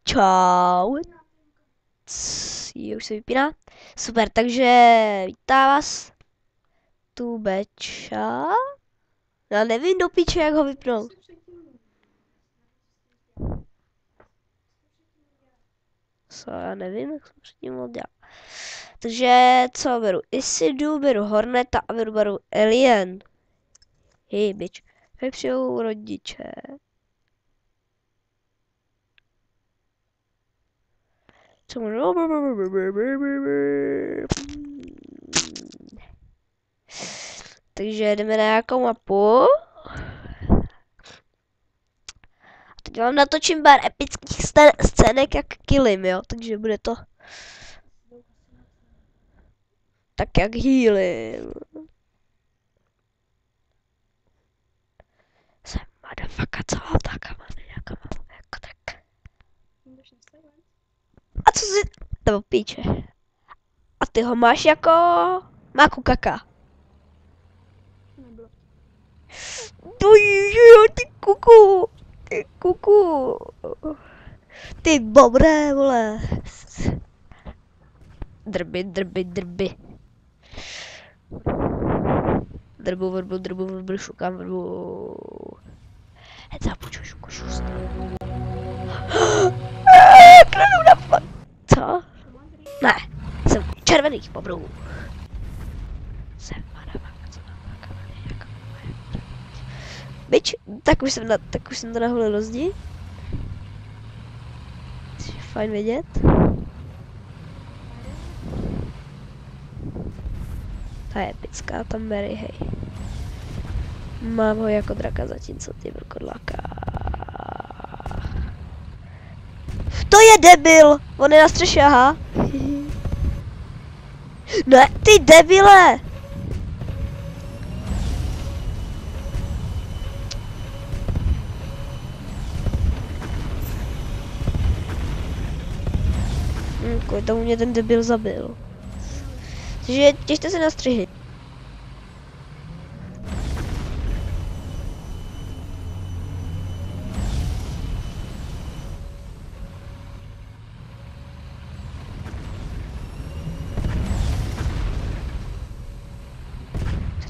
Čau. Už se vypíná. Super, takže vítá vás tu Beča. Já nevím do píče, jak ho vypnout. Co, já nevím, jak jsem předtím oddělal. Takže co beru? Isidu, beru Horneta a beru Alien. Hej, bič. Jak přijou rodiče? Co můžu? Takže jdeme na nějakou mapu. Teď vám natočím pár epických scének jak Killim, jo, takže bude to tak jak Healim. Jsem motherfucker, co mám tak, jako tak. A co si, nebo píče. A ty ho máš jako máku kaka. To jo, ty kuku. Ty kuku. Ty bobré, vole. Drby. Drbu, šukám vrbu. Hezá, počuj, šuku, šust. Kladu na fakt. Co? Ne, jsem červených bobrů. Jsem bič, tak už jsem to naholil do zdi. Fajn vědět. Ta je epická, tam Mary, hej. Mám ho jako draka, zatímco ty vlkodlaka. To je debil! On je na střeše, aha. Ne, ty debile! Kvůli tomu mě ten debil zabil. Takže těšte se na střihy.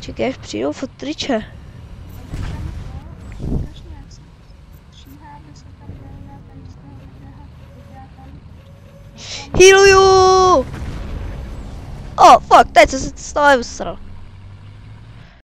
Čekaj, až přijdou fotriče. Healuju! Oh, fuck, teď se z toho vysral.